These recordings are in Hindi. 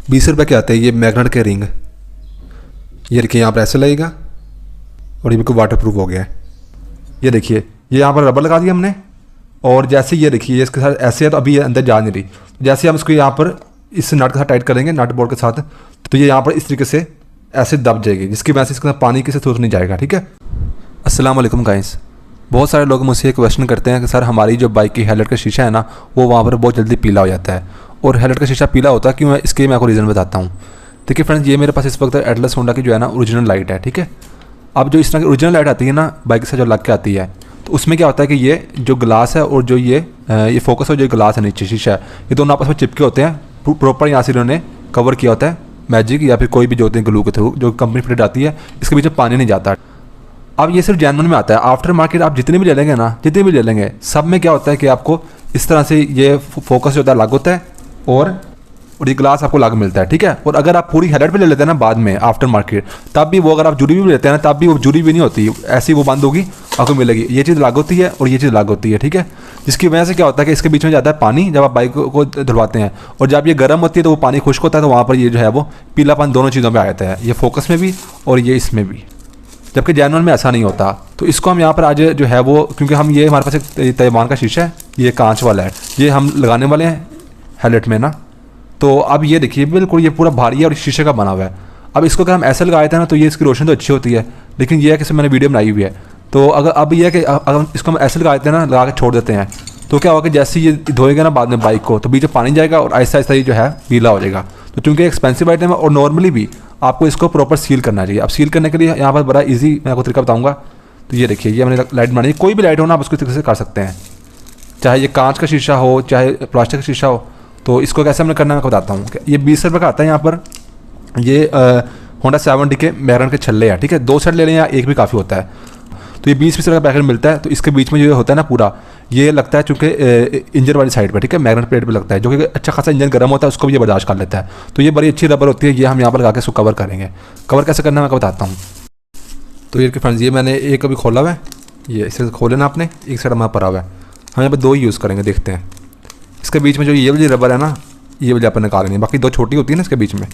20 रुपये के आते हैं ये मैग्नेट के रिंग। ये देखिए यहाँ पर ऐसे लगेगा और ये बिल्कुल वाटर प्रूफ हो गया है। ये देखिए ये यहाँ पर रबर लगा दिया हमने, और जैसे ये देखिए इसके साथ ऐसे है तो अभी ये अंदर जा नहीं रही। जैसे हम इसको यहाँ पर इस नट के साथ टाइट करेंगे, नट बोल्ट के साथ, तो ये यहाँ पर इस तरीके से ऐसे दब जाएगी, जिसकी वजह से इसके अंदर पानी किसी थ्रू नहीं जाएगा। ठीक है। अस्सलाम वालेकुम गाइस। बहुत सारे लोग मुझसे क्वेश्चन करते हैं कि सर हमारी जो बाइक की हेडलाइट का शीशा है ना, वो वहाँ पर बहुत जल्दी पीला हो जाता है। और हेडलाइट का शीशा पीला होता है क्यों है, इसके मैं आपको रीज़न बताता हूँ। देखिए फ्रेंड्स, ये मेरे पास इस वक्त एटलस होंडा की जो है ना ओरिजिनल लाइट है। ठीक है। अब जो इस तरह की ओरिजिनल लाइट आती है ना बाइक से जो लग के आती है, तो उसमें क्या होता है कि ये जो ग्लास है और जो ये फोकस और जो ग्लास है नीचे शीशा है, ये दोनों आपस में चिपके होते हैं। प्रॉपर यहाँ से इन्होंने कवर किया होता है मैजिक या फिर कोई भी जो होते हैं ग्लू के थ्रू, जो कंपनी फिटेड आती है, इसके बीच में पानी नहीं जाता। अब ये सिर्फ जेन्युइन में आता है। आफ्टर मार्केट आप जितने भी ले लेंगे ना, जितने भी ले लेंगे, सब में क्या होता है कि आपको इस तरह से ये फोकस जो होता है अलग होता है और ये ग्लास आपको अलग मिलता है। ठीक है। और अगर आप पूरी हेडलाइट पे ले लेते हैं ना बाद में आफ्टर मार्केट, तब भी वो अगर आप जुड़ी भी लेते हैं ना, तब भी वो जुड़ी भी नहीं होती, ऐसी वो बंद होगी, आपको मिलेगी। ये चीज़ अलग होती है और ये चीज़ अलग होती है। ठीक है। जिसकी वजह से क्या होता है कि इसके बीच में जाता है पानी जब आप बाइक को धुलवाते हैं, और जब ये गर्म होती है तो वो पानी खुश्क होता है, तो वहाँ पर ये जो है वो पीलापन दोनों चीज़ों में आ जाता है, ये फोकस में भी और ये इसमें भी। जबकि जेन्युइन में ऐसा नहीं होता। तो इसको हम यहाँ पर आज जो है वो, क्योंकि हम ये हमारे पास एक तैवान का शीशा है, ये कांच वाला है, ये हम लगाने वाले हैं हेडलाइट में ना। तो अब ये देखिए बिल्कुल ये पूरा भारी है और शीशे का बना हुआ है। अब इसको अगर हम ऐसे लगाए थे ना तो ये इसकी रोशनी तो अच्छी होती है, लेकिन ये है कि मैंने वीडियो बनाई हुई है, तो अगर अब ये है कि अगर इसको हम ऐसे लगाए थे ना, लगा के छोड़ देते हैं, तो क्या होगा कि जैसे ये धोएगा ना बाद में बाइक को, तो बीच में पानी जाएगा और आहिस्ता आहिस्ता ये जो है पीला हो जाएगा। तो चूँकि एक्सपेंसिव आइटम है और नॉर्मली भी आपको इसको प्रॉपर सील करना चाहिए। अब सील करने के लिए यहाँ पर बड़ा ईजी मैं आपको तरीका बताऊँगा। तो ये देखिए ये मैंने लाइट बनाई, कोई भी लाइट हो ना आप उसको तरीके से कर सकते हैं, चाहे ये कांच का शीशा हो चाहे प्लास्टिक का शीशा हो। तो इसको कैसे हमने करना है मैं बताता हूँ। ये 20 रुपये का आता है यहाँ पर। ये होंडा 7D के मैग्नेट के छल्ले हैं। ठीक है। 2 सेट ले लें या एक भी काफ़ी होता है। तो ये 20 रुपये का पैकेट मिलता है। तो इसके बीच में जो होता है ना पूरा, ये लगता है चूँकि इंजन वाली साइड पर, ठीक है, मैग्नेट प्लेट पर लगता है, जो कि अच्छा खासा इंजन गर्म होता है, उसको भी ये बर्दाश्त कर लेता है। तो ये बड़ी अच्छी रबर होती है, ये हम यहाँ पर लगा के इसको कवर करेंगे। कवर कैसे करना है मैं बताता हूँ। तो ये फ्रेंड्स, ये मैंने एक अभी खोला हुआ है, ये इसे खोले ना आपने, एक साइड हमारा पड़ा हुआ है। हम यहाँ पर 2 ही यूज़ करेंगे, देखते हैं। इसके बीच में जो ये वाली रबर है ना, ये वाली अपन निकालेंगे, है, बाकी 2 छोटी होती है ना इसके बीच में,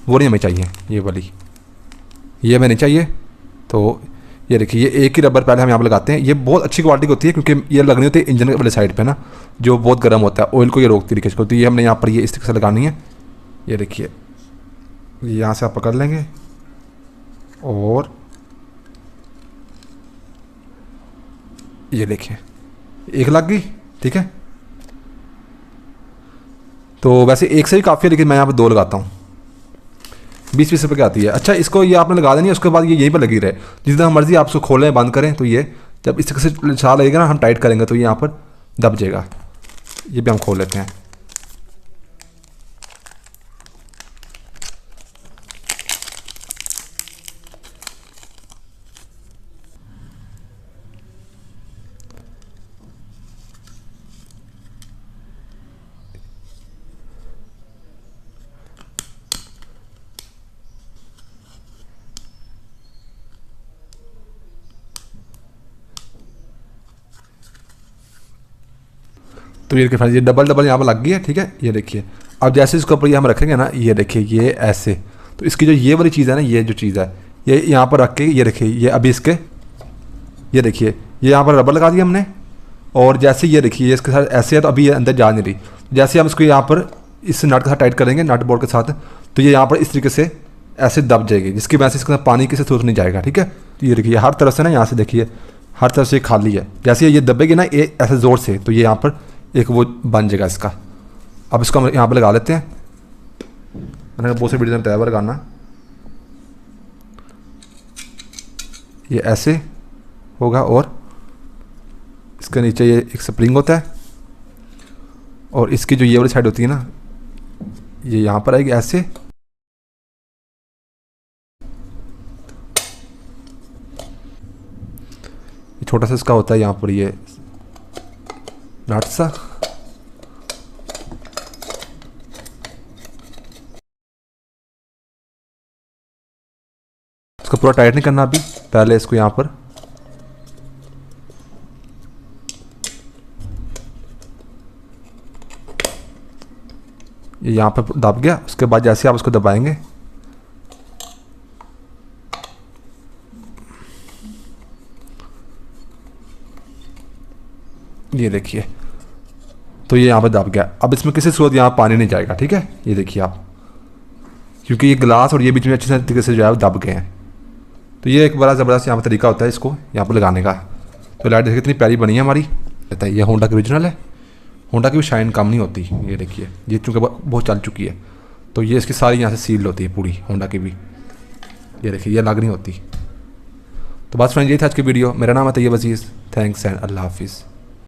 वो नहीं हमें चाहिए, ये वाली, ये हमें नहीं चाहिए। तो ये देखिए ये एक ही रबर पहले हम यहाँ पर लगाते हैं। ये बहुत अच्छी क्वालिटी की होती है क्योंकि ये लगनी होती है इंजन वाले साइड पे ना, जो बहुत गर्म होता है, ऑयल को ये रोकती लीकेज को। तो ये हमने यहाँ पर ये इस तरीके से लगानी है। ये देखिए यहाँ से आप पकड़ लेंगे और ये देखिए एक लग गई। ठीक है। तो वैसे एक से ही काफ़ी है, लेकिन मैं यहाँ पर 2 लगाता हूँ। 20 रुपये की आती है। अच्छा, इसको ये आपने लगा देनी है, उसके बाद ये यहीं पर लगी रहे, जितना मर्जी आप उसको खोलें बंद करें। तो ये जब इस तरह से छाल लगेगा ना, हम टाइट करेंगे तो ये यहाँ पर दब जाएगा। ये भी हम खोल लेते हैं। तो ये फ्रेंड्स, ये डबल यहाँ पर लग गई है। ठीक है। ये देखिए अब जैसे इसके ऊपर ये हम रखेंगे ना, ये देखिए ये ऐसे, तो इसकी जो ये वाली चीज़ है ना, ये जो चीज़ है ये यहाँ पर रख के, ये देखिए ये अभी इसके, ये देखिए ये यहाँ पर रबर लगा दिया हमने, और जैसे ये देखिए इसके साथ ऐसे है तो अभी ये अंदर जा नहीं रही। जैसे हम इसको यहाँ पर इस नट के साथ टाइट करेंगे, नट बोल्ट के साथ, तो ये यहाँ पर इस तरीके से ऐसे दब जाएगी, जिसकी वजह से इसके अंदर पानी किसी थ्रू नहीं जाएगा। ठीक है। तो ये देखिए हर तरफ से ना, यहाँ से देखिए हर तरफ से खाली है। जैसे ये दबेगी ना ये ऐसे ज़ोर से, तो ये यहाँ पर एक वो बन जाएगा इसका। अब इसको हम यहाँ पर लगा लेते हैं। मैंने बहुत से वीडियो में बताया लगाना, ये ऐसे होगा और इसके नीचे ये एक स्प्रिंग होता है, और इसकी जो ये वाली साइड होती है ना, ये यहाँ पर आएगी ऐसे। ये छोटा सा इसका होता है यहाँ पर ये नट सा, इसको पूरा टाइट नहीं करना अभी, पहले इसको यहाँ पर ये यहाँ पर दब गया। उसके बाद जैसे आप उसको दबाएंगे ये देखिए, तो ये यहाँ पर दब गया। अब इसमें किसी सूरत यहाँ पानी नहीं जाएगा, ठीक है। ये देखिए आप, क्योंकि ये गिलास और ये बीच में अच्छी तरीके से जो है दब गए हैं। तो ये एक बड़ा ज़बरदस्त यहाँ पर तरीका होता है इसको यहाँ पर लगाने का। तो लाइट देखिए कितनी प्यारी बनी है हमारी। कहता है ये होंडा की ओरिजिनल है। होंडा की भी शाइन कम नहीं होती। ये देखिए, ये चूँकि बहुत चल चुकी है तो ये इसकी सारी यहाँ से सील होती है पूरी, होंडा की भी। ये देखिए, ये लग नहीं होती। तो बस फ्रेंड, ये था आज की वीडियो। मेरा नाम है तैयब अजीज़। थैंक्स एंड अल्लाह हाफिज़।